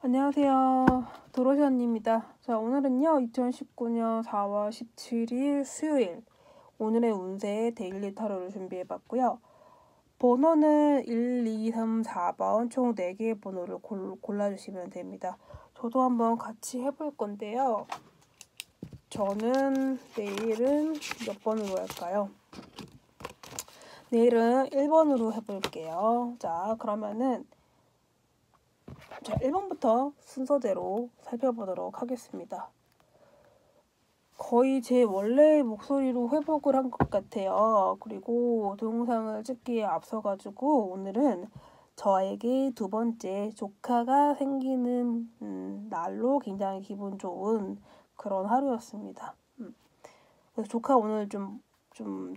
안녕하세요. 도로시언입니다. 자, 오늘은요, 2019년 4월 17일 수요일, 오늘의 운세 데일리 타로를 준비해봤고요. 번호는 1, 2, 3, 4번 총 4개의 번호를 골라주시면 됩니다. 저도 한번 같이 해볼 건데요. 저는 내일은 몇 번으로 할까요? 내일은 1번으로 해볼게요. 자, 그러면은 1번부터 순서대로 살펴보도록 하겠습니다. 거의 제 원래 목소리로 회복을 한 것 같아요. 그리고 동영상을 찍기에 앞서가지고 오늘은 저에게 두 번째 조카가 생기는 날로 굉장히 기분 좋은 그런 하루였습니다. 그래서 조카 오늘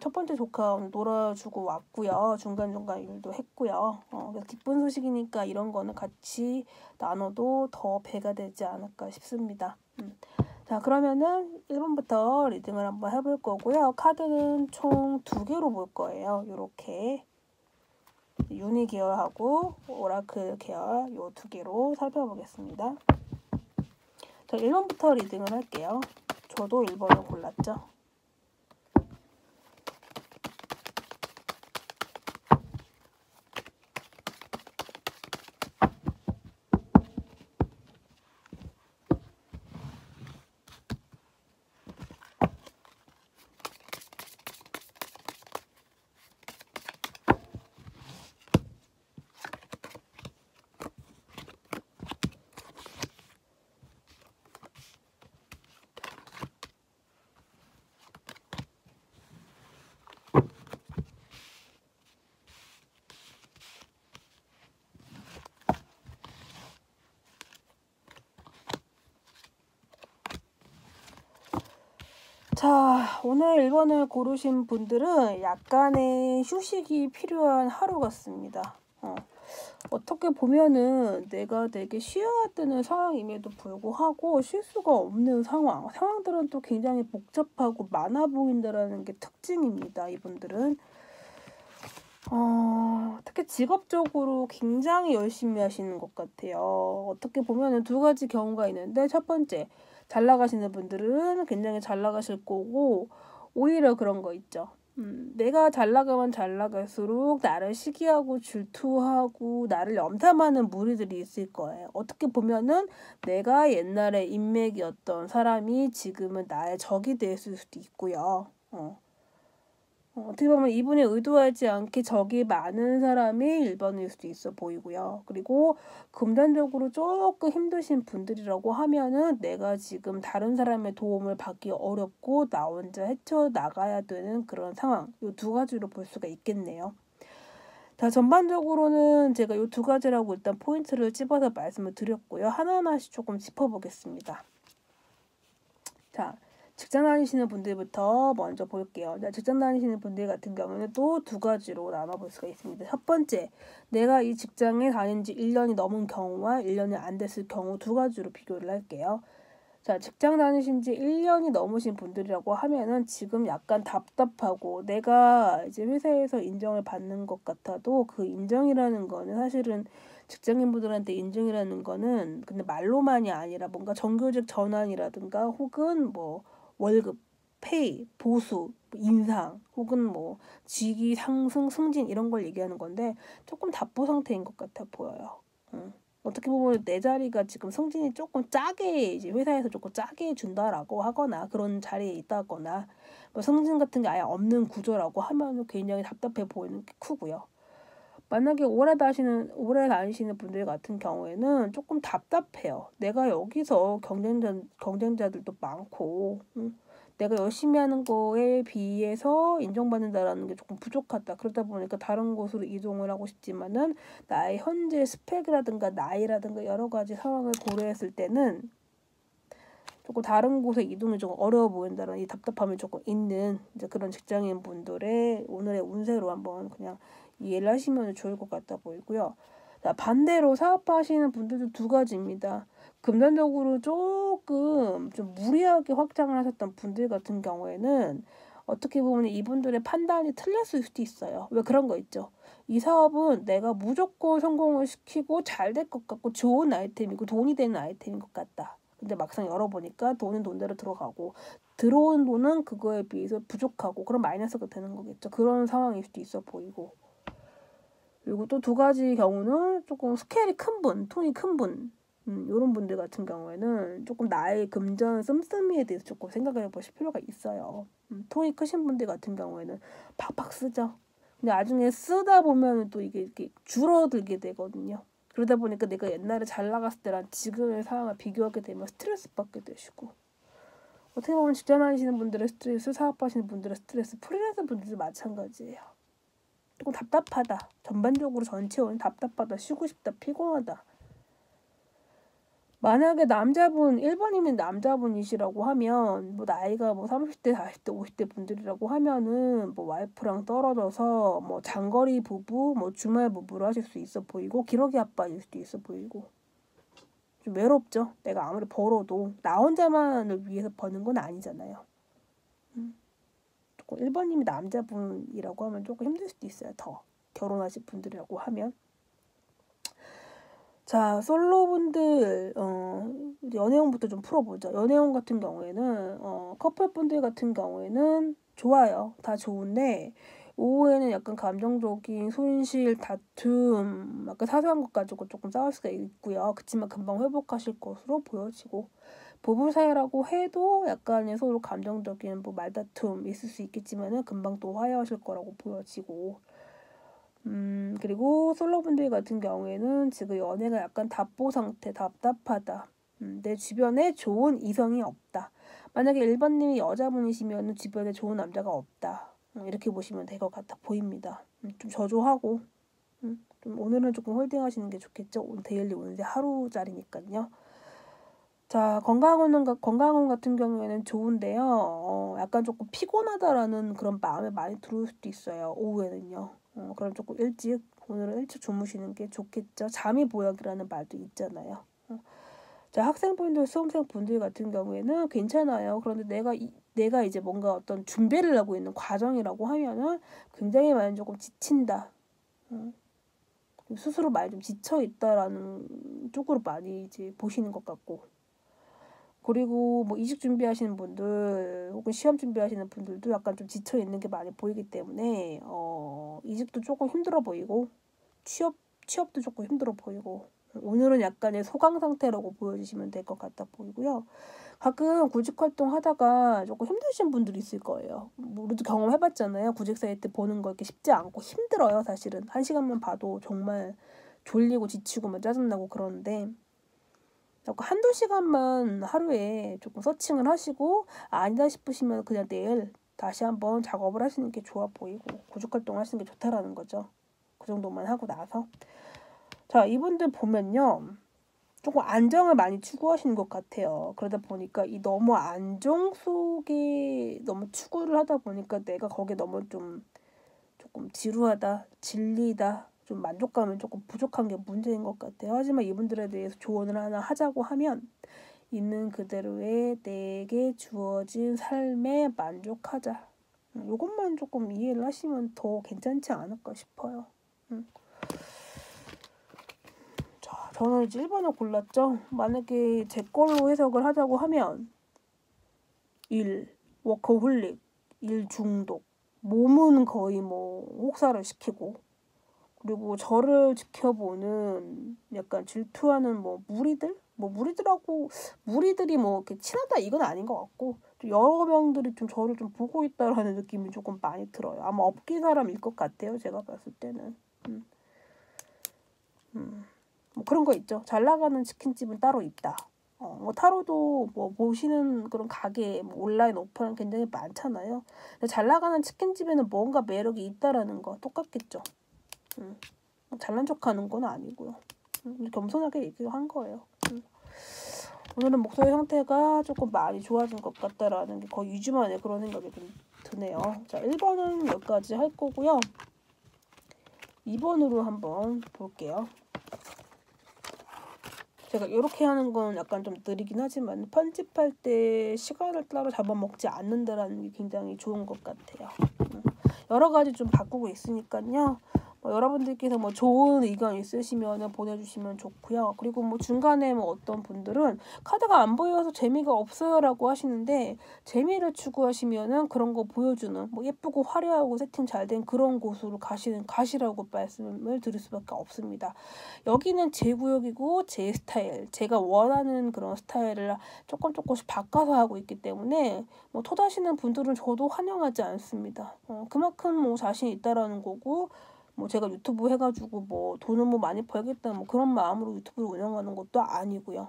첫 번째 조카 오늘 놀아주고 왔고요. 중간중간 일도 했고요. 그래서 기쁜 소식이니까 이런 거는 같이 나눠도 더 배가 되지 않을까 싶습니다. 자, 그러면은 1번부터 리딩을 한번 해볼 거고요. 카드는 총 2개로 볼 거예요. 요렇게 유니 계열하고 오라클 계열 요 2개로 살펴보겠습니다. 자, 1번부터 리딩을 할게요. 저도 1번을 골랐죠. 자, 오늘 1번을 고르신 분들은 약간의 휴식이 필요한 하루 같습니다. 어떻게 보면은 내가 되게 쉬어야 되는 상황임에도 불구하고 쉴 수가 없는 상황들은 또 굉장히 복잡하고 많아 보인다라는 게 특징입니다. 이분들은 특히 직업적으로 굉장히 열심히 하시는 것 같아요. 어떻게 보면은 2가지 경우가 있는데, 첫 번째, 잘 나가시는 분들은 굉장히 잘 나가실 거고, 오히려 그런 거 있죠. 내가 잘 나가면 잘 나갈수록 나를 시기하고 질투하고 나를 염탐하는 무리들이 있을 거예요. 어떻게 보면은 내가 옛날에 인맥이었던 사람이 지금은 나의 적이 됐을 수도 있고요. 어떻게 보면 이분이 의도하지 않게 적이 많은 사람이 1번일 수도 있어 보이고요. 그리고 금전적으로 조금 힘드신 분들이라고 하면은 내가 지금 다른 사람의 도움을 받기 어렵고 나 혼자 헤쳐나가야 되는 그런 상황. 이 2가지로 볼 수가 있겠네요. 자, 전반적으로는 제가 이 2가지라고 일단 포인트를 찝어서 말씀을 드렸고요. 하나하나씩 조금 짚어보겠습니다. 자, 직장 다니시는 분들부터 먼저 볼게요. 직장 다니시는 분들 같은 경우는 또 2가지로 나눠볼 수가 있습니다. 첫 번째, 내가 이 직장에 다닌 지 1년이 넘은 경우와 1년이 안 됐을 경우 2가지로 비교를 할게요. 자, 직장 다니신 지 1년이 넘으신 분들이라고 하면은 지금 약간 답답하고 내가 이제 회사에서 인정을 받는 것 같아도 그 인정이라는 거는 사실은 직장인분들한테 인정이라는 거는 근데 말로만이 아니라 뭔가 정규직 전환이라든가 혹은 뭐 월급, 페이, 보수, 인상 혹은 뭐 직위 상승, 승진 이런 걸 얘기하는 건데 조금 답보 상태인 것 같아 보여요. 어떻게 보면 내 자리가 지금 승진이 조금 짜게 이제 회사에서 조금 짜게 준다라고 하거나 그런 자리에 있다거나 뭐 승진 같은 게 아예 없는 구조라고 하면 굉장히 답답해 보이는 게 크고요. 만약에 오래 다니시는 분들 같은 경우에는 조금 답답해요. 내가 여기서 경쟁자들도 많고, 내가 열심히 하는 거에 비해서 인정받는다라는 게 조금 부족하다. 그러다 보니까 다른 곳으로 이동을 하고 싶지만은 나의 현재 스펙이라든가 나이라든가 여러 가지 상황을 고려했을 때는 조금 다른 곳에 이동이 조금 어려워 보인다는 이 답답함이 조금 있는 이제 그런 직장인 분들의 오늘의 운세로 한번 그냥 이해를 하시면 좋을 것 같다 보이고요. 반대로 사업하시는 분들도 2가지입니다. 금전적으로 조금 좀 무리하게 확장을 하셨던 분들 같은 경우에는 어떻게 보면 이분들의 판단이 틀렸을 수도 있어요. 왜 그런 거 있죠. 이 사업은 내가 무조건 성공을 시키고 잘 될 것 같고 좋은 아이템이고 돈이 되는 아이템인 것 같다. 근데 막상 열어보니까 돈은 돈대로 들어가고 들어온 돈은 그거에 비해서 부족하고 그런 마이너스가 되는 거겠죠. 그런 상황일 수도 있어 보이고. 그리고 또 두 가지 경우는 조금 스케일이 큰 분, 톤이 큰 분, 이런 분들 같은 경우에는 조금 나의 금전 씀씀이에 대해서 조금 생각해 보실 필요가 있어요. 톤이 크신 분들 같은 경우에는 팍팍 쓰죠. 근데 나중에 쓰다 보면 또 이게 이렇게 줄어들게 되거든요. 그러다 보니까 내가 옛날에 잘 나갔을 때랑 지금의 상황을 비교하게 되면 스트레스 받게 되시고, 어떻게 보면 직장 다니시는 분들의 스트레스, 사업하시는 분들의 스트레스, 프리랜서 분들도 마찬가지예요. 조금 답답하다. 전반적으로 전체적으로 답답하다. 쉬고 싶다. 피곤하다. 만약에 남자분, 1번이면 남자분이시라고 하면, 뭐 나이가 뭐 30대, 40대, 50대 분들이라고 하면은 뭐 와이프랑 떨어져서 뭐 장거리 부부, 뭐 주말 부부를 하실 수 있어 보이고, 기러기 아빠일 수도 있어 보이고. 좀 외롭죠. 내가 아무리 벌어도 나 혼자만을 위해서 버는 건 아니잖아요. 조금 1번님이 남자분이라고 하면 조금 힘들 수도 있어요. 더 결혼하실 분들이라고 하면. 자, 솔로분들 연애운부터 좀 풀어보죠. 연애운 같은 경우에는 커플분들 같은 경우에는 좋아요. 다 좋은데 오후에는 약간 감정적인 손실, 다툼, 약간 사소한 것 가지고 조금 싸울 수가 있고요. 그치만 금방 회복하실 것으로 보여지고, 부부 사이라고 해도 약간의 서로 감정적인 뭐 말다툼 있을 수 있겠지만은 금방 또 화해하실 거라고 보여지고, 그리고 솔로분들 같은 경우에는 지금 연애가 약간 답보 상태, 답답하다. 내 주변에 좋은 이성이 없다. 만약에 1번님이 여자분이시면 주변에 좋은 남자가 없다. 이렇게 보시면 될 것 같아 보입니다. 좀 저조하고, 좀 오늘은 조금 홀딩 하시는 게 좋겠죠. 오늘 데일리 오는데 하루짜리니까요. 자, 건강운 같은 경우에는 좋은데요. 약간 조금 피곤하다라는 그런 마음에 많이 들어올 수도 있어요. 오후에는요. 그럼 조금 오늘은 일찍 주무시는 게 좋겠죠. 잠이 보약이라는 말도 있잖아요. 자, 학생분들, 수험생분들 같은 경우에는 괜찮아요. 그런데 내가 이제 뭔가 어떤 준비를 하고 있는 과정이라고 하면은 굉장히 많이 조금 지친다. 스스로 많이 좀 지쳐 있다라는 쪽으로 많이 이제 보시는 것 같고. 그리고 뭐 이직 준비하시는 분들 혹은 시험 준비하시는 분들도 약간 좀 지쳐 있는 게 많이 보이기 때문에 이직도 조금 힘들어 보이고 취업도 조금 힘들어 보이고, 오늘은 약간의 소강 상태라고 보여주시면 될 것 같아 보이고요. 가끔 구직 활동 하다가 조금 힘드신 분들이 있을 거예요. 우리도 경험해봤잖아요. 구직 사이트 보는 거 이렇게 쉽지 않고 힘들어요. 사실은 1시간만 봐도 정말 졸리고 지치고 막 짜증나고 그러는데, 한두 시간만 하루에 조금 서칭을 하시고 아니다 싶으시면 그냥 내일 다시 한번 작업을 하시는 게 좋아 보이고, 구직활동 하시는 게 좋다라는 거죠. 그 정도만 하고 나서. 자, 이분들 보면요, 조금 안정을 많이 추구하시는 것 같아요. 그러다 보니까 이 너무 안정 속에 너무 추구를 하다 보니까 내가 거기에 너무 조금 지루하다, 질리다, 좀 만족감이 조금 부족한 게 문제인 것 같아요. 하지만 이분들에 대해서 조언을 하나 하자고 하면 있는 그대로의 내게 주어진 삶에 만족하자. 이것만 조금 이해를 하시면 더 괜찮지 않을까 싶어요. 자, 저는 이제 1번을 골랐죠. 만약에 제 걸로 해석을 하자고 하면 워커홀릭, 일 중독, 몸은 거의 뭐 혹사를 시키고, 그리고 저를 지켜보는 약간 질투하는 무리들이 뭐 이렇게 친하다 이건 아닌 것 같고, 좀 여러 명들이 좀 저를 좀 보고 있다라는 느낌이 조금 많이 들어요. 아마 업계 사람일 것 같아요. 제가 봤을 때는. 뭐 그런 거 있죠. 잘 나가는 치킨집은 따로 있다. 뭐 타로도 뭐 보시는 그런 가게, 뭐 온라인 오프라인 굉장히 많잖아요. 근데 잘 나가는 치킨집에는 뭔가 매력이 있다라는 거 똑같겠죠. 잘난 척하는 건 아니고요. 겸손하게 얘기한 거예요. 오늘은 목소리 형태가 조금 많이 좋아진 것 같다라는 게 거의 2주 만에 그런 생각이 좀 드네요. 자, 1번은 여기까지 할 거고요. 2번으로 한번 볼게요. 제가 이렇게 하는 건 약간 좀 느리긴 하지만 편집할 때 시간을 따로 잡아먹지 않는다라는 게 굉장히 좋은 것 같아요. 여러 가지 좀 바꾸고 있으니까요. 여러분들께서 뭐 좋은 의견 있으시면 보내주시면 좋고요. 그리고 뭐 중간에 뭐 어떤 분들은 카드가 안 보여서 재미가 없어요라고 하시는데, 재미를 추구하시면은 그런 거 보여주는 뭐 예쁘고 화려하고 세팅 잘 된 그런 곳으로 가시라고 말씀을 드릴 수밖에 없습니다. 여기는 제 구역이고 제 스타일, 제가 원하는 그런 스타일을 조금씩 바꿔서 하고 있기 때문에 뭐 토다시는 분들은 저도 환영하지 않습니다. 그만큼 뭐 자신 있다라는 거고, 뭐 제가 유튜브 해가지고 뭐 돈을 뭐 많이 벌겠다 뭐 그런 마음으로 유튜브를 운영하는 것도 아니고요.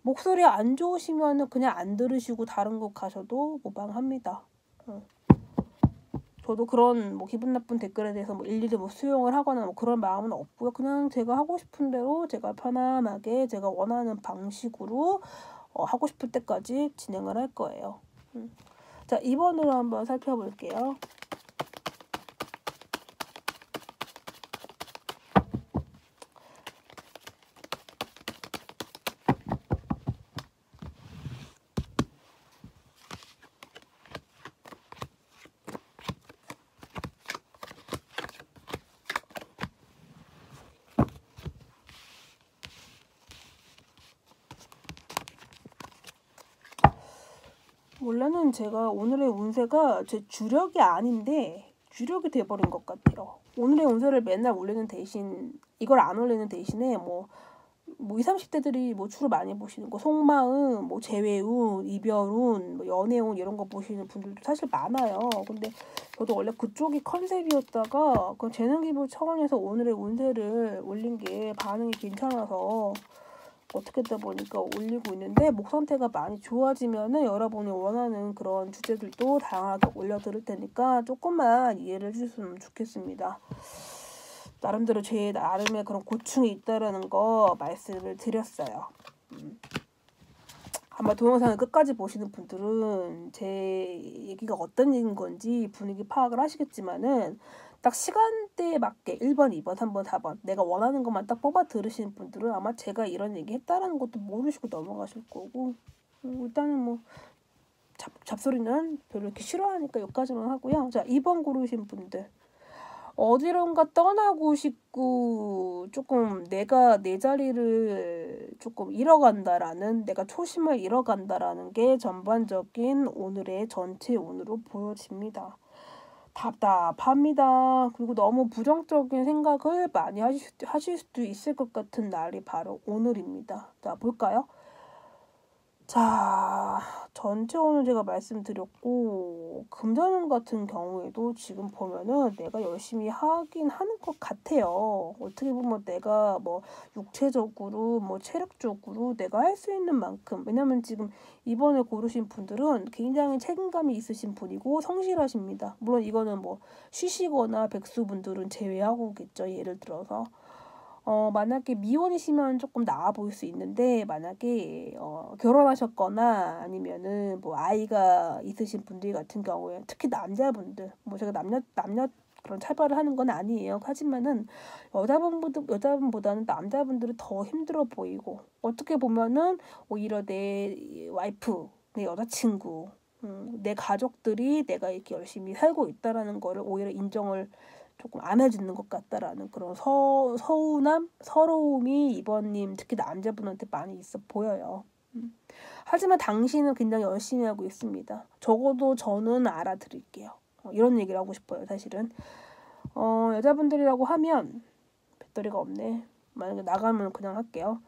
목소리 안 좋으시면은 그냥 안 들으시고 다른 곳 가셔도 무방합니다. 저도 그런 뭐 기분 나쁜 댓글에 대해서 뭐 일일이 뭐 수용을 하거나 뭐 그런 마음은 없고요. 그냥 제가 하고 싶은 대로 제가 편안하게 제가 원하는 방식으로 하고 싶을 때까지 진행을 할 거예요. 자, 2번으로 한번 살펴볼게요. 원래는 제가 오늘의 운세가 제 주력이 아닌데 주력이 돼버린 것 같아요. 오늘의 운세를 맨날 올리는 대신, 이걸 안 올리는 대신에 뭐 20, 30대들이 뭐 주로 많이 보시는 거 속마음, 뭐 재회운, 이별운, 뭐 연애운 이런 거 보시는 분들도 사실 많아요. 근데 저도 원래 그쪽이 컨셉이었다가 그 재능 기부 차원에서 오늘의 운세를 올린 게 반응이 괜찮아서 어떻게 하다 보니까 올리고 있는데, 목 상태가 많이 좋아지면은 여러분이 원하는 그런 주제들도 다양하게 올려드릴 테니까 조금만 이해를 해주셨으면 좋겠습니다. 나름대로 제 나름의 그런 고충이 있다라는 거 말씀을 드렸어요. 아마 동영상을 끝까지 보시는 분들은 제 얘기가 어떤 얘기인 건지 분위기 파악을 하시겠지만은, 딱 시간대에 맞게 1번, 2번, 3번, 4번 내가 원하는 것만 딱 뽑아 들으시는 분들은 아마 제가 이런 얘기 했다라는 것도 모르시고 넘어가실 거고, 일단은 뭐 잡소리는 별로 이렇게 싫어하니까 여기까지만 하고요. 자, 2번 고르신 분들, 어디론가 떠나고 싶고 조금 내가 내 자리를 조금 잃어간다라는, 내가 초심을 잃어간다라는 게 전반적인 오늘의 전체 운으로 보여집니다. 답답합니다. 그리고 너무 부정적인 생각을 많이 하실 수도 있을 것 같은 날이 바로 오늘입니다. 자, 볼까요? 자, 전체 오늘 제가 말씀드렸고, 금전운 같은 경우에도 지금 보면은 내가 열심히 하긴 하는 것 같아요. 어떻게 보면 내가 뭐 육체적으로 뭐 체력적으로 내가 할 수 있는 만큼, 왜냐면 지금 이번에 고르신 분들은 굉장히 책임감이 있으신 분이고 성실하십니다. 물론 이거는 뭐 쉬시거나 백수분들은 제외하고겠죠. 예를 들어서 만약에 미혼이시면 조금 나아 보일 수 있는데, 만약에 결혼하셨거나 아니면은 뭐 아이가 있으신 분들 같은 경우에, 특히 남자분들, 뭐 제가 남녀 그런 차별을 하는 건 아니에요. 하지만은 여자분보다는 남자분들이 더 힘들어 보이고, 어떻게 보면은 오히려 내 와이프, 내 여자친구, 내 가족들이 내가 이렇게 열심히 살고 있다라는 거를 오히려 인정을 조금 안 해주는 것 같다라는 그런 서운함, 서러움이 이번님, 특히 남자분한테 많이 있어 보여요. 하지만 당신은 굉장히 열심히 하고 있습니다. 적어도 저는 알아드릴게요. 이런 얘기를 하고 싶어요, 사실은. 여자분들이라고 하면, 배터리가 없네. 만약에 나가면 그냥 할게요.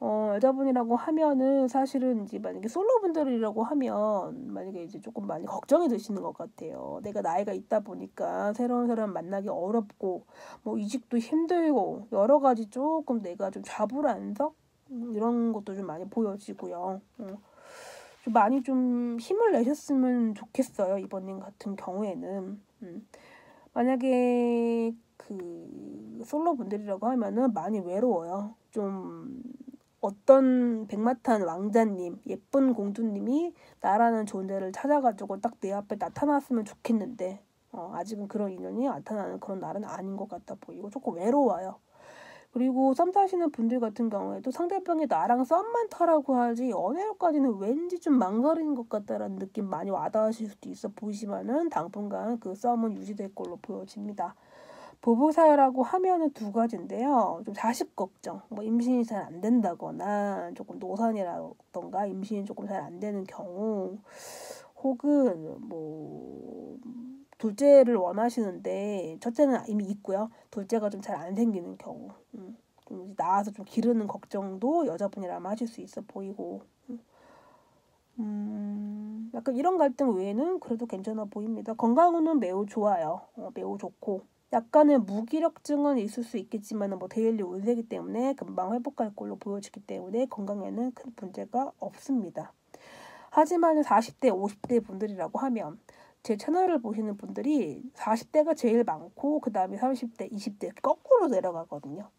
여자분이라고 하면은 사실은 이제 만약에 솔로분들이라고 하면 만약에 이제 조금 많이 걱정이 되시는 것 같아요. 내가 나이가 있다 보니까 새로운 사람 만나기 어렵고, 뭐 이직도 힘들고, 여러 가지 조금 내가 좀 좌불안석 이런 것도 좀 많이 보여지고요. 좀 많이 좀 힘을 내셨으면 좋겠어요, 이번님 같은 경우에는. 만약에 그 솔로분들이라고 하면은 많이 외로워요. 좀 어떤 백마탄 왕자님, 예쁜 공주님이 나라는 존재를 찾아가지고 딱 내 앞에 나타났으면 좋겠는데, 아직은 그런 인연이 나타나는 그런 날은 아닌 것 같아 보이고 조금 외로워요. 그리고 썸 타시는 분들 같은 경우에도 상대방이 나랑 썸만 타라고 하지 연애로까지는 왠지 좀 망설이는 것 같다라는 느낌 많이 와닿으실 수도 있어 보이지만은 당분간 그 썸은 유지될 걸로 보여집니다. 부부 사이라고 하면은 두 가지인데요. 좀 자식 걱정, 뭐 임신이 잘 안 된다거나 조금 노산이라던가 임신이 조금 잘 안 되는 경우, 혹은 뭐 둘째를 원하시는데 첫째는 이미 있고요. 둘째가 좀 잘 안 생기는 경우, 좀 나와서 좀 기르는 걱정도 여자분이라면 하실 수 있어 보이고, 약간 이런 갈등 외에는 그래도 괜찮아 보입니다. 건강은 매우 좋아요. 매우 좋고, 약간의 무기력증은 있을 수 있겠지만 뭐 데일리 운세이기 때문에 금방 회복할 걸로 보여지기 때문에 건강에는 큰 문제가 없습니다. 하지만 40대, 50대 분들이라고 하면 제 채널을 보시는 분들이 40대가 제일 많고 그 다음에 30대, 20대 거꾸로 내려가거든요.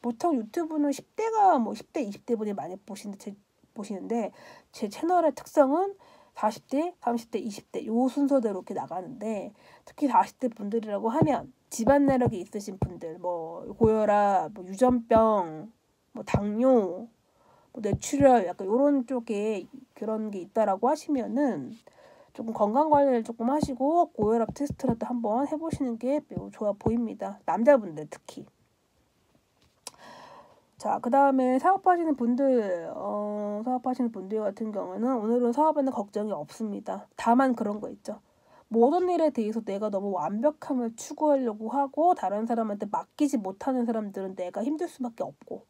보통 유튜브는 10대가 뭐 10대, 20대 분이 많이 보시는데 제 채널의 특성은 40대, 30대, 20대 요 순서대로 이렇게 나가는데, 특히 40대 분들이라고 하면 집안 내력이 있으신 분들, 뭐 고혈압, 뭐 유전병, 뭐 당뇨, 뭐 뇌출혈 약간 요런 쪽에 그런 게 있다라고 하시면은 조금 건강 관리를 조금 하시고 고혈압 테스트라도 한번 해보시는 게 매우 좋아 보입니다. 남자분들 특히. 자, 그 다음에 사업하시는 분들 같은 경우는 오늘은 사업에는 걱정이 없습니다. 다만 그런 거 있죠. 모든 일에 대해서 내가 너무 완벽함을 추구하려고 하고 다른 사람한테 맡기지 못하는 사람들은 내가 힘들 수밖에 없고,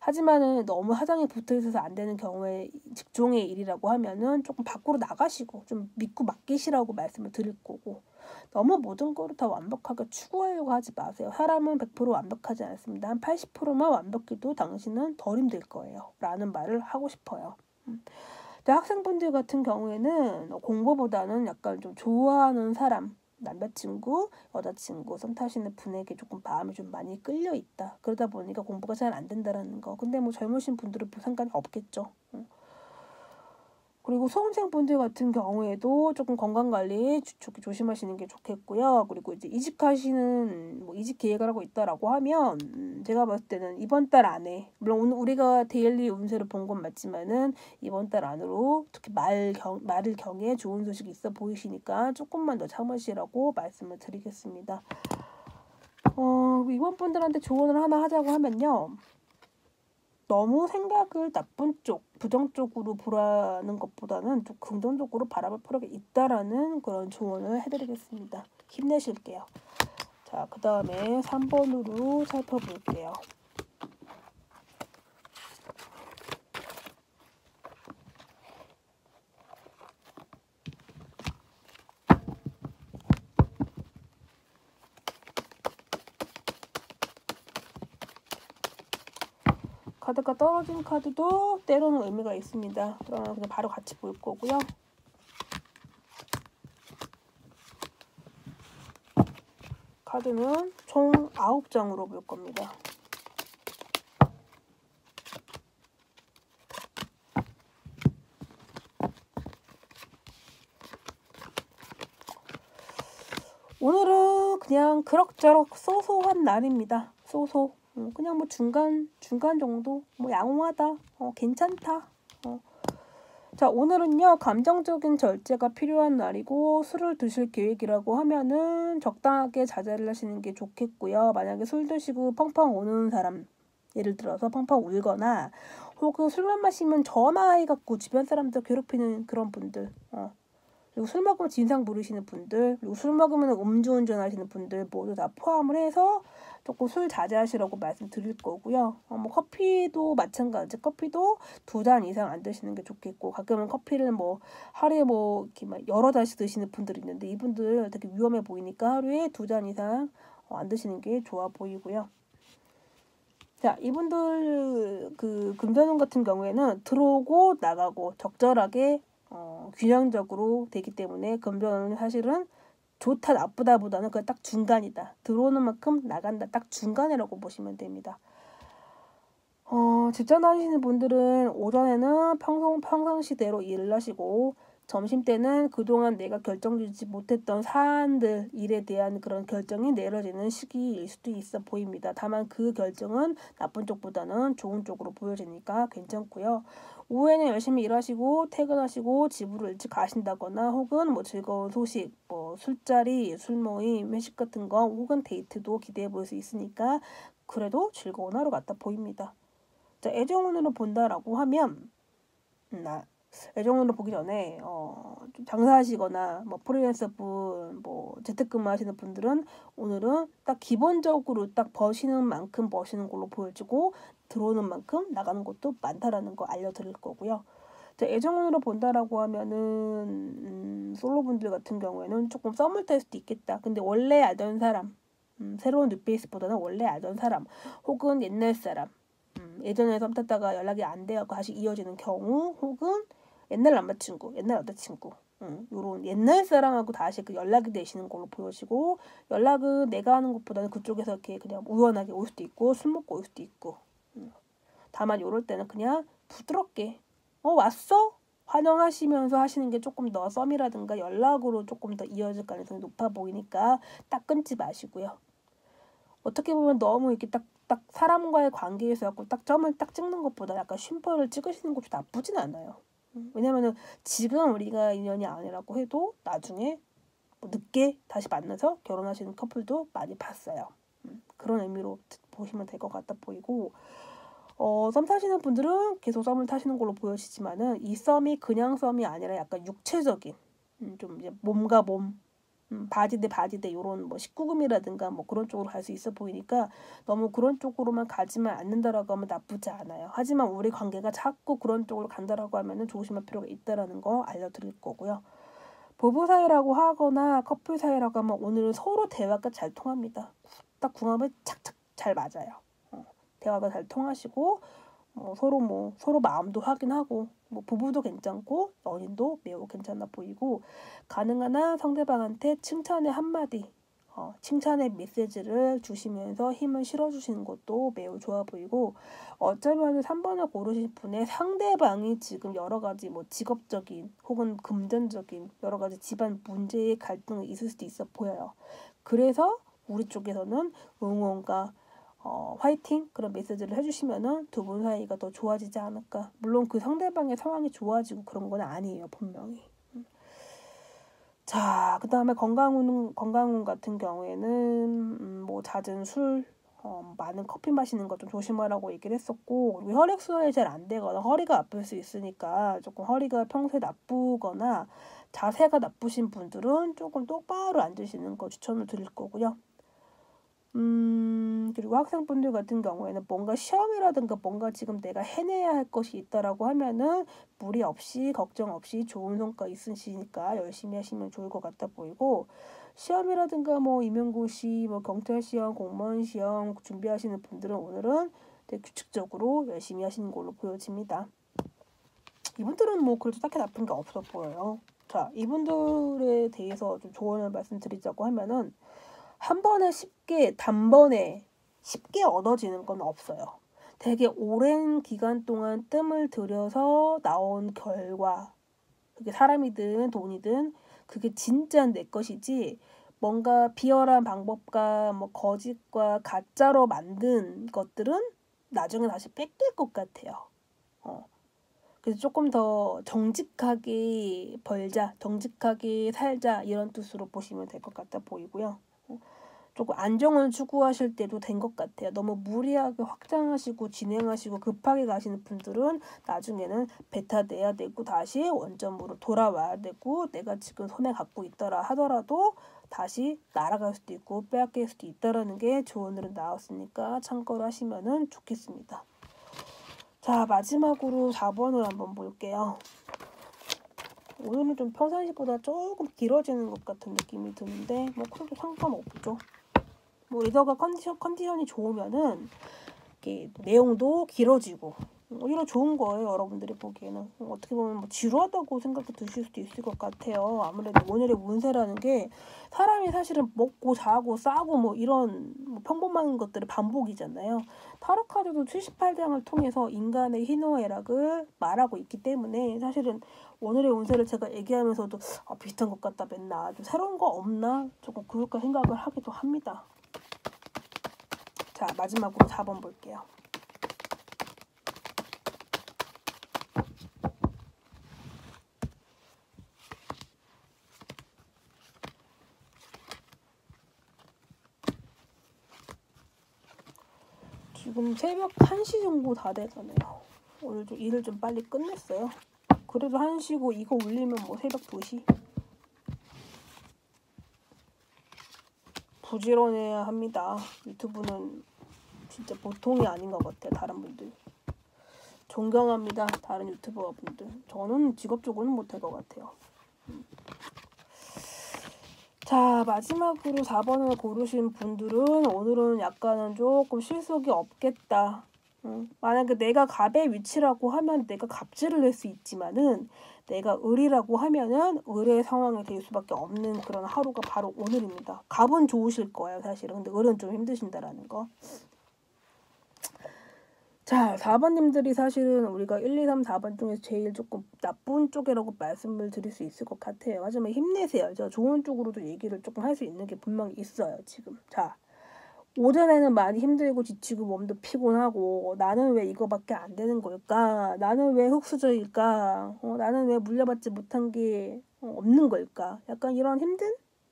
하지만은 너무 하장에 붙어 있어서 안 되는 경우에 직종의 일이라고 하면은 조금 밖으로 나가시고 좀 믿고 맡기시라고 말씀을 드릴 거고, 너무 모든 거를 다 완벽하게 추구하려고 하지 마세요. 사람은 100% 완벽하지 않습니다. 한 80%만 완벽해도 당신은 덜 힘들 거예요. 라는 말을 하고 싶어요. 학생분들 같은 경우에는 공부보다는 약간 좀 좋아하는 사람, 남자친구, 여자친구, 썸 타시는 분에게 조금 마음이 좀 많이 끌려 있다. 그러다 보니까 공부가 잘 안 된다라는 거. 근데 뭐 젊으신 분들은 뭐 상관이 없겠죠. 그리고 수험생분들 같은 경우에도 조금 건강관리 조심하시는 게 좋겠고요. 그리고 이제 이직 계획을 하고 있다라고 하면 제가 봤을 때는 이번 달 안에, 물론 오늘 우리가 데일리 운세를 본 건 맞지만은 이번 달 안으로 특히 말을 경에 좋은 소식이 있어 보이시니까 조금만 더 참으시라고 말씀을 드리겠습니다. 이번 분들한테 조언을 하나 하자고 하면요. 너무 생각을 나쁜 쪽, 부정적으로 보라는 것보다는 좀 긍정적으로 바라볼 필요가 있다라는 그런 조언을 해드리겠습니다. 힘내실게요. 자, 그 다음에 3번으로 살펴볼게요. 카드가 떨어진 카드도 때로는 의미가 있습니다. 그러면 그냥 바로 같이 볼 거고요. 카드는 총 9장으로 볼 겁니다. 오늘은 그냥 그럭저럭 소소한 날입니다. 그냥 뭐 중간 정도, 뭐 양호하다, 괜찮다. 자, 오늘은요 감정적인 절제가 필요한 날이고, 술을 드실 계획이라고 하면은 적당하게 자제를 하시는 게 좋겠고요. 만약에 술 드시고 펑펑 우는 사람, 예를 들어서 펑펑 울거나 혹은 술만 마시면 전화해갖고 주변 사람들 괴롭히는 그런 분들, 그리고 술 먹으면 진상 부리시는 분들, 그리고 술 먹으면 음주운전 하시는 분들 모두 다 포함을 해서 조금 술 자제하시라고 말씀드릴 거고요. 뭐 커피도 마찬가지. 커피도 2잔 이상 안 드시는 게 좋겠고, 가끔은 커피를 뭐 하루에 뭐 이렇게 막 여러 잔씩 드시는 분들이 있는데 이분들 되게 위험해 보이니까 하루에 2잔 이상 안 드시는 게 좋아 보이고요. 자, 이분들 그 금전운 같은 경우에는 들어오고 나가고 적절하게 균형적으로 되기 때문에 금전운은 사실은 좋다 나쁘다 보다는 그냥 딱 중간이다. 들어오는 만큼 나간다. 딱 중간이라고 보시면 됩니다. 직장 다니시는 분들은 오전에는 평상시대로 일을 하시고 점심때는 그동안 내가 결정지지 못했던 사안들, 일에 대한 그런 결정이 내려지는 시기일 수도 있어 보입니다. 다만 그 결정은 나쁜 쪽보다는 좋은 쪽으로 보여지니까 괜찮고요. 오후에는 열심히 일하시고 퇴근하시고 집으로 일찍 가신다거나 혹은 뭐 즐거운 소식, 뭐 술자리, 술모임, 회식 같은 거 혹은 데이트도 기대해 볼 수 있으니까 그래도 즐거운 하루 같다 보입니다. 자, 애정운으로 본다라고 하면 애정운으로 보기 전에 좀 장사하시거나 뭐 프리랜서분, 뭐 재택근무하시는 분들은 오늘은 딱 기본적으로 딱 버시는 만큼 버시는 걸로 보여지고 들어오는 만큼 나가는 것도 많다라는 거 알려드릴 거고요. 자, 애정운으로 본다라고 하면은 솔로분들 같은 경우에는 조금 썸을 탈 수도 있겠다. 근데 원래 알던 사람, 새로운 뉴페이스보다는 원래 알던 사람 혹은 옛날 사람, 예전에 썸 탔다가 연락이 안 돼갖고 다시 이어지는 경우 혹은 옛날 남자친구, 옛날 여자친구 요런 옛날 사람하고 다시 그 연락이 되시는 걸로 보여지고 연락은 내가 하는 것보다는 그쪽에서 이렇게 그냥 우연하게 올 수도 있고 술 먹고 올 수도 있고 다만 요럴 때는 그냥 부드럽게 왔어? 환영하시면서 하시는 게 조금 더 썸이라든가 연락으로 조금 더 이어질 가능성이 높아 보이니까 딱 끊지 마시고요. 어떻게 보면 너무 이렇게 딱 사람과의 관계에서 갖고 딱 점을 딱 찍는 것보다 약간 쉼표를 찍으시는 것도 나쁘진 않아요. 왜냐면은 지금 우리가 인연이 아니라고 해도 나중에 뭐 늦게 다시 만나서 결혼하시는 커플도 많이 봤어요. 그런 의미로 보시면 될 것 같아 보이고 썸 타시는 분들은 계속 썸을 타시는 걸로 보여지지만은 이 썸이 그냥 썸이 아니라 약간 육체적인 좀 이제 몸과 몸 바지 대 바지 대 요런 뭐 19금이라든가 뭐 그런 쪽으로 갈 수 있어 보이니까 너무 그런 쪽으로만 가지만 않는다라고 하면 나쁘지 않아요. 하지만 우리 관계가 자꾸 그런 쪽으로 간다라고 하면은 조심할 필요가 있다라는 거 알려드릴 거고요. 부부 사이라고 하거나 커플 사이라고 하면 오늘은 서로 대화가 잘 통합니다. 딱 궁합이 착착 잘 맞아요. 대화가 잘 통하시고 서로 마음도 확인하고 뭐 부부도 괜찮고 연인도 매우 괜찮아 보이고 가능한 한 상대방한테 칭찬의 한마디 칭찬의 메시지를 주시면서 힘을 실어주시는 것도 매우 좋아 보이고 어쩌면 3번을 고르신 분의 상대방이 지금 여러 가지 뭐 직업적인 혹은 금전적인 여러 가지 집안 문제의 갈등이 있을 수도 있어 보여요. 그래서 우리 쪽에서는 응원과 화이팅 그런 메시지를 해주시면은 두 분 사이가 더 좋아지지 않을까. 물론 그 상대방의 상황이 좋아지고 그런 건 아니에요, 분명히. 자, 그 다음에 건강운 같은 경우에는 뭐 잦은 술, 많은 커피 마시는 거 좀 조심하라고 얘기를 했었고 그리고 혈액순환이 잘 안 되거나 허리가 아플 수 있으니까 조금 허리가 평소에 나쁘거나 자세가 나쁘신 분들은 조금 똑바로 앉으시는 거 추천을 드릴 거고요. 그리고 학생분들 같은 경우에는 뭔가 시험이라든가 뭔가 지금 내가 해내야 할 것이 있다라고 하면은 무리 없이 걱정 없이 좋은 성과 있으시니까 열심히 하시면 좋을 것 같아 보이고 시험이라든가 뭐 임용고시, 뭐 경찰 시험, 공무원 시험 준비하시는 분들은 오늘은 되게 규칙적으로 열심히 하시는 걸로 보여집니다. 이분들은 뭐 그래도 딱히 나쁜 게 없어 보여요. 자, 이분들에 대해서 좀 조언을 말씀드리자고 하면은 한 번에 단번에 쉽게 얻어지는 건 없어요. 되게 오랜 기간 동안 뜸을 들여서 나온 결과, 그게 사람이든 돈이든 그게 진짜 내 것이지 뭔가 비열한 방법과 뭐 거짓과 가짜로 만든 것들은 나중에 다시 뺏길 것 같아요. 그래서 조금 더 정직하게 벌자, 정직하게 살자 이런 뜻으로 보시면 될 것 같아 보이고요. 조금 안정을 추구하실 때도 된 것 같아요. 너무 무리하게 확장하시고 진행하시고 급하게 가시는 분들은 나중에는 배타돼야 되고 다시 원점으로 돌아와야 되고 내가 지금 손에 갖고 있더라 하더라도 다시 날아갈 수도 있고 빼앗길 수도 있다라는 게 조언으로 나왔으니까 참고를 하시면 좋겠습니다. 자, 마지막으로 4번을 한번 볼게요. 오늘은 좀 평상시보다 조금 길어지는 것 같은 느낌이 드는데 뭐 그래도 상관없죠. 뭐 리더가 컨디션이 좋으면은 이렇게 내용도 길어지고 오히려 좋은 거예요. 여러분들이 보기에는. 어떻게 보면 뭐 지루하다고 생각이 드실 수도 있을 것 같아요. 아무래도 오늘의 운세라는 게 사람이 사실은 먹고 자고 싸고 뭐 이런 뭐 평범한 것들의 반복이잖아요. 타로 카드도 78장을 통해서 인간의 희노애락을 말하고 있기 때문에 사실은 오늘의 운세를 제가 얘기하면서도 비슷한 것 같다 맨날 좀 새로운 거 없나 조금 그럴까 생각을 하기도 합니다. 자, 마지막으로 4번 볼게요. 지금 새벽 1시 정도 다 돼가네요. 오늘 좀 일을 좀 빨리 끝냈어요. 그래도 1시고 이거 올리면 뭐 새벽 2시. 부지런해야 합니다. 유튜브는 진짜 보통이 아닌 것 같아요. 다른 분들. 존경합니다. 다른 유튜버 분들. 저는 직업적으로는 못할 것 같아요. 자, 마지막으로 4번을 고르신 분들은 오늘은 약간은 조금 실속이 없겠다. 만약에 내가 갑의 위치라고 하면 내가 갑질을 할 수 있지만은 내가 을이라고 하면은 을의 상황이 될 수밖에 없는 그런 하루가 바로 오늘입니다. 갑은 좋으실 거예요, 사실은. 근데 을은 좀 힘드신다라는 거. 자, 4번님들이 사실은 우리가 1, 2, 3, 4번 중에서 제일 조금 나쁜 쪽이라고 말씀을 드릴 수 있을 것 같아요. 하지만 힘내세요. 저 좋은 쪽으로도 얘기를 조금 할 수 있는 게 분명히 있어요, 지금. 자, 오전에는 많이 힘들고 지치고 몸도 피곤하고 나는 왜 이거밖에 안 되는 걸까? 나는 왜 흙수저일까? 나는 왜 물려받지 못한 게 없는 걸까? 약간 이런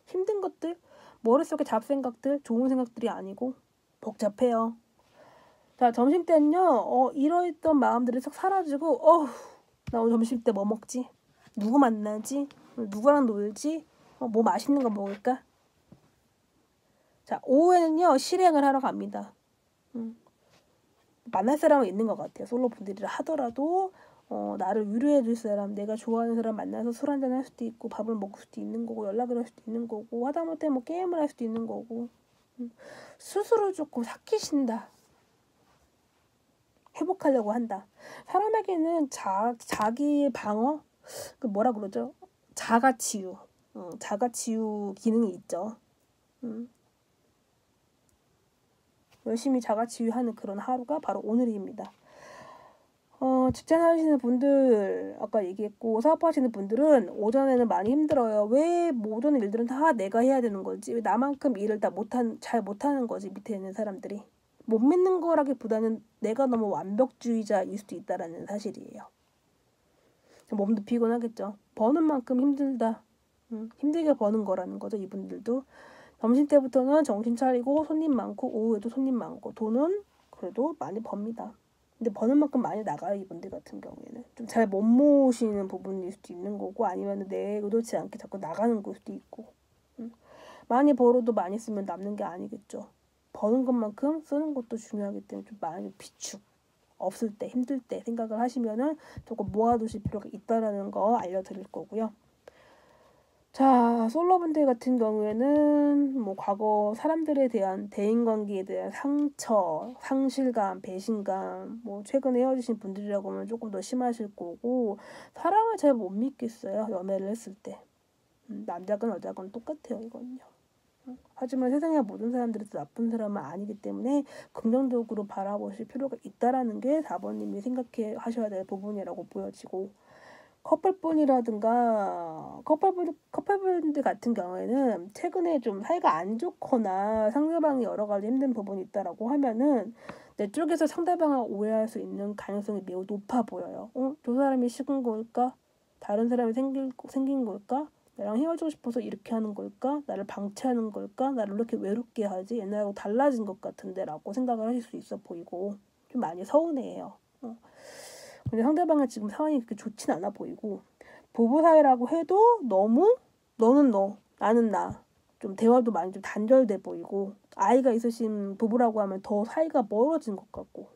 힘든 것들, 머릿속에 잡생각들, 좋은 생각들이 아니고 복잡해요. 자, 점심때는요, 이러했던 마음들이 싹 사라지고, 나 오늘 점심때 뭐 먹지? 누구 만나지? 누구랑 놀지? 뭐 맛있는 거 먹을까? 자, 오후에는요, 실행을 하러 갑니다. 만날 사람은 있는 것 같아요. 솔로 분들이라 하더라도, 나를 위로해 줄 사람, 내가 좋아하는 사람 만나서 술 한잔 할 수도 있고, 밥을 먹을 수도 있는 거고, 연락을 할 수도 있는 거고, 하다못해 뭐 게임을 할 수도 있는 거고, 스스로 조금 삭히신다. 회복하려고 한다. 사람에게는 자기 방어? 그 뭐라 그러죠? 자가치유. 자가치유 기능이 있죠. 열심히 자가치유하는 그런 하루가 바로 오늘입니다. 직장 하시는 분들 아까 얘기했고 사업하시는 분들은 오전에는 많이 힘들어요. 왜 모든 일들은 다 내가 해야 되는 거지? 왜 나만큼 일을 잘 못하는 거지? 밑에 있는 사람들이. 못 믿는 거라기보다는 내가 너무 완벽주의자일 수도 있다라는 사실이에요. 몸도 피곤하겠죠. 버는 만큼 힘들다. 힘들게 버는 거라는 거죠. 이분들도. 점심때부터는 정신 차리고 손님 많고 오후에도 손님 많고 돈은 그래도 많이 법니다. 근데 버는 만큼 많이 나가요. 이분들 같은 경우에는. 좀 잘 못 모으시는 부분일 수도 있는 거고 아니면 내 의도치 않게 자꾸 나가는 걸 수도 있고. 많이 벌어도 많이 쓰면 남는 게 아니겠죠. 버는 것만큼 쓰는 것도 중요하기 때문에 좀 많이 비축. 없을 때 힘들 때 생각을 하시면은 조금 모아두실 필요가 있다라는 거 알려드릴 거고요. 자, 솔로분들 같은 경우에는 뭐 과거 사람들에 대한 대인관계에 대한 상처, 상실감, 배신감, 뭐 최근에 헤어지신 분들이라고 하면 조금 더 심하실 거고 사랑을 잘 못 믿겠어요. 연애를 했을 때. 남자건 여자건 똑같아요. 이거는요. 하지만 세상의 모든 사람들이 나쁜 사람은 아니기 때문에 긍정적으로 바라보실 필요가 있다라는 게 4번님이 생각해 하셔야 될 부분이라고 보여지고 커플분들 같은 경우에는 최근에 좀 사이가 안 좋거나 상대방이 여러 가지 힘든 부분이 있다라고 하면은 내 쪽에서 상대방을 오해할 수 있는 가능성이 매우 높아 보여요. 저 사람이 식은 걸까? 다른 사람이 생긴 걸까? 나랑 헤어지고 싶어서 이렇게 하는 걸까? 나를 방치하는 걸까? 나를 이렇게 외롭게 하지? 옛날하고 달라진 것 같은데 라고 생각을 하실 수 있어 보이고 좀 많이 서운해해요. 근데 상대방은 지금 상황이 그렇게 좋진 않아 보이고 부부 사이라고 해도 너무 너는 너, 나는 나 좀 대화도 많이 좀 단절돼 보이고 아이가 있으신 부부라고 하면 더 사이가 멀어진 것 같고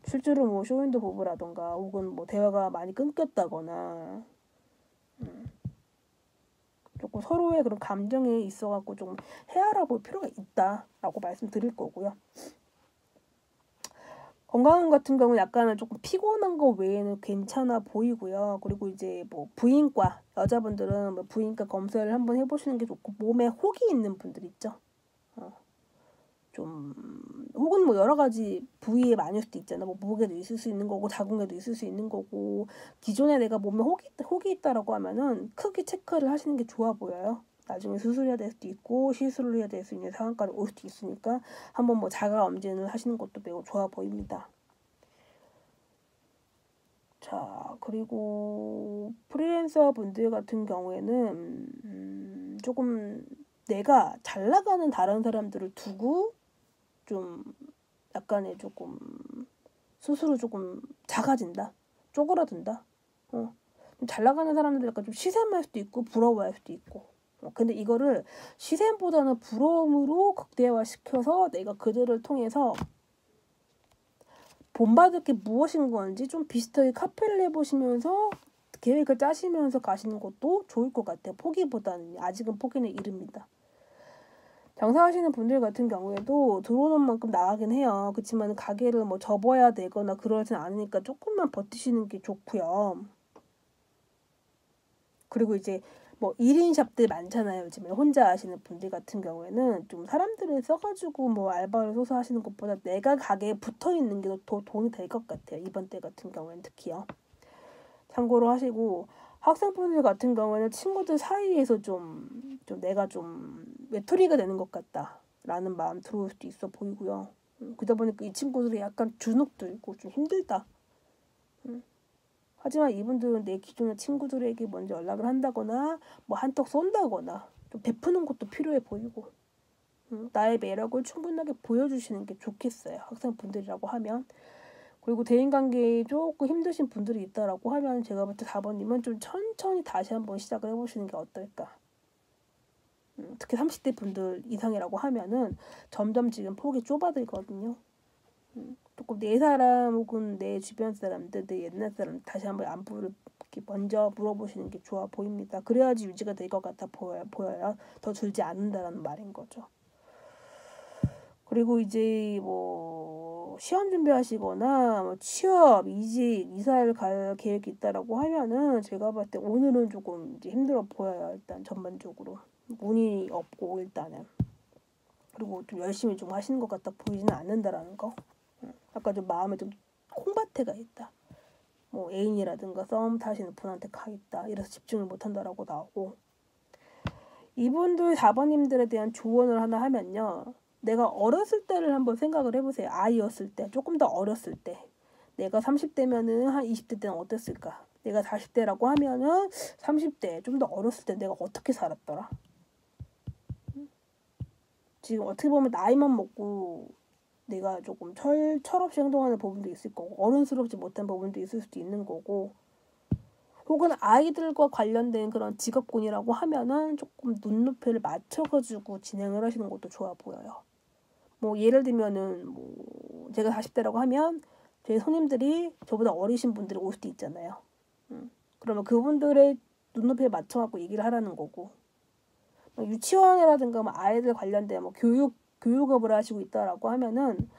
실제로 뭐 쇼윈도 부부라던가 혹은 뭐 대화가 많이 끊겼다거나 조금 서로의 그런 감정에 있어갖고 좀 헤아려 볼 필요가 있다라고 말씀드릴 거고요. 건강 같은 경우는 약간은 조금 피곤한 거 외에는 괜찮아 보이고요. 그리고 이제 뭐 부인과 여자분들은 뭐 부인과 검사를 한번 해보시는 게 좋고, 몸에 혹이 있는 분들 있죠. 좀 혹은 뭐 여러 가지 부위에 많을 수도 있잖아. 뭐 무게도 있을 수 있는 거고 자궁에도 있을 수 있는 거고, 기존에 내가 몸에 혹이 있다라고 하면은 크게 체크를 하시는 게 좋아 보여요. 나중에 수술해야 될 수도 있고 시술을 해야 될 수 있는 상황까지 올 수도 있으니까 한번 뭐 자가 검진을 하시는 것도 매우 좋아 보입니다. 자, 그리고 프리랜서 분들 같은 경우에는 조금 내가 잘 나가는 다른 사람들을 두고 좀 약간의 조금 스스로 조금 작아진다, 쪼그라든다. 잘 나가는 사람들 약간 좀 시샘할 수도 있고 부러워할 수도 있고. 근데 이거를 시샘보다는 부러움으로 극대화시켜서 내가 그들을 통해서 본받을 게 무엇인 건지 좀 비슷하게 카페를 해보시면서 계획을 짜시면서 가시는 것도 좋을 것 같아요. 포기보다는 아직은 포기는 이릅니다. 장사하시는 분들 같은 경우에도 들어오는 만큼 나가긴 해요. 그렇지만 가게를 뭐 접어야 되거나 그러진 않으니까 조금만 버티시는 게 좋고요. 그리고 이제 뭐 1인 샵들 많잖아요. 요즘에 혼자 하시는 분들 같은 경우에는 좀 사람들을 써가지고 뭐 알바를 써서 하시는 것보다 내가 가게에 붙어 있는 게 더 돈이 될 것 같아요. 이번 때 같은 경우에는 특히요. 참고로 하시고, 학생분들 같은 경우에는 친구들 사이에서 좀 내가 좀 외톨이가 되는 것 같다라는 마음 들어올 수도 있어 보이고요. 그러다 보니까 이 친구들이 약간 주눅 들고 좀 힘들다. 하지만 이분들은 내 기존의 친구들에게 먼저 연락을 한다거나 뭐 한턱 쏜다거나 좀 베푸는 것도 필요해 보이고, 나의 매력을 충분하게 보여주시는 게 좋겠어요. 학생분들이라고 하면. 그리고 대인관계에 조금 힘드신 분들이 있다라고 하면 제가 볼 때 4번님은 좀 천천히 다시 한번 시작을 해보시는 게 어떨까. 특히 30대 분들 이상이라고 하면은 점점 지금 폭이 좁아들거든요. 조금 내 사람 혹은 내 주변 사람들, 내 옛날 사람 다시 한번 안부를 먼저 물어보시는 게 좋아 보입니다. 그래야지 유지가 될 것 같아 보여요. 더 줄지 않는다라는 말인 거죠. 그리고 이제 뭐 시험 준비하시거나 뭐 취업, 이직, 이사를 갈 계획이 있다라고 하면은 제가 봤을 때 오늘은 조금 이제 힘들어 보여요. 일단 전반적으로 운이 없고 일단은. 그리고 좀 열심히 좀 하시는 것 같다 보이지는 않는다라는 거. 아까 좀 마음에 좀 콩밭에가 있다. 뭐 애인이라든가 썸 타시는 분한테 가 있다. 이래서 집중을 못한다라고 나오고. 이분들 4번님들에 대한 조언을 하나 하면요. 내가 어렸을 때를 한번 생각을 해보세요. 아이였을 때, 조금 더 어렸을 때. 내가 30대면은 한 20대 때는 어땠을까? 내가 40대라고 하면은 30대, 좀 더 어렸을 때 내가 어떻게 살았더라? 지금 어떻게 보면 나이만 먹고 내가 조금 철없이 행동하는 부분도 있을 거고, 어른스럽지 못한 부분도 있을 수도 있는 거고, 혹은 아이들과 관련된 그런 직업군이라고 하면은 조금 눈높이를 맞춰가지고 진행을 하시는 것도 좋아 보여요. 뭐 예를 들면은 뭐 제가 40대라고 하면 제 손님들이 저보다 어리신 분들이 올 수도 있잖아요. 그러면 그분들의 눈높이에 맞춰갖고 얘기를 하라는 거고, 유치원이라든가 뭐 아이들 관련된 뭐 교육업을 하시고 있다라고 하면은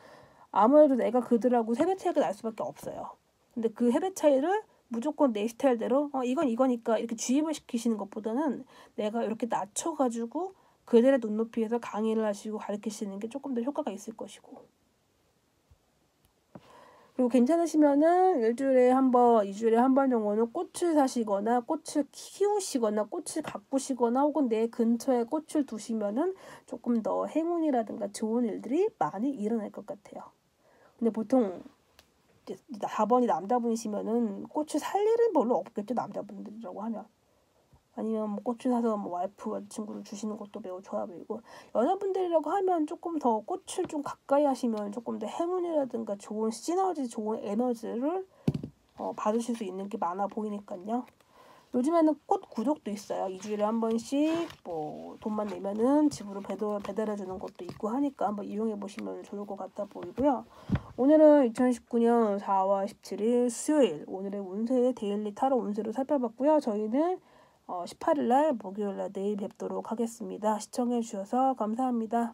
아무래도 내가 그들하고 세대 차이가 날 수밖에 없어요. 근데 그 세대 차이를 무조건 내 스타일대로 이건 이거니까 이렇게 주입을 시키시는 것보다는 내가 이렇게 낮춰가지고 그들의 눈높이에서 강의를 하시고 가르치시는 게 조금 더 효과가 있을 것이고, 그리고 괜찮으시면은 일주일에 한 번, 2주일에 한 번 정도는 꽃을 사시거나 꽃을 키우시거나 꽃을 가꾸시거나 혹은 내 근처에 꽃을 두시면은 조금 더 행운이라든가 좋은 일들이 많이 일어날 것 같아요. 근데 보통 4번이 남자분이시면은 꽃을 살 일은 별로 없겠죠. 남자분들이라고 하면. 아니면 뭐 꽃을 사서 뭐 와이프 친구를 주시는 것도 매우 좋아 보이고, 여자분들이라고 하면 조금 더 꽃을 좀 가까이 하시면 조금 더 행운이라든가 좋은 시너지, 좋은 에너지를 받으실 수 있는 게 많아 보이니까요. 요즘에는 꽃 구독도 있어요. 2주일에 한 번씩 뭐 돈만 내면은 집으로 배달해 주는 것도 있고 하니까 한번 이용해 보시면 좋을 것 같아 보이고요. 오늘은 2019년 4월 17일 수요일, 오늘의 운세 데일리 타로 운세로 살펴봤고요. 저희는 18일 날 목요일 날 내일 뵙도록 하겠습니다. 시청해 주셔서 감사합니다.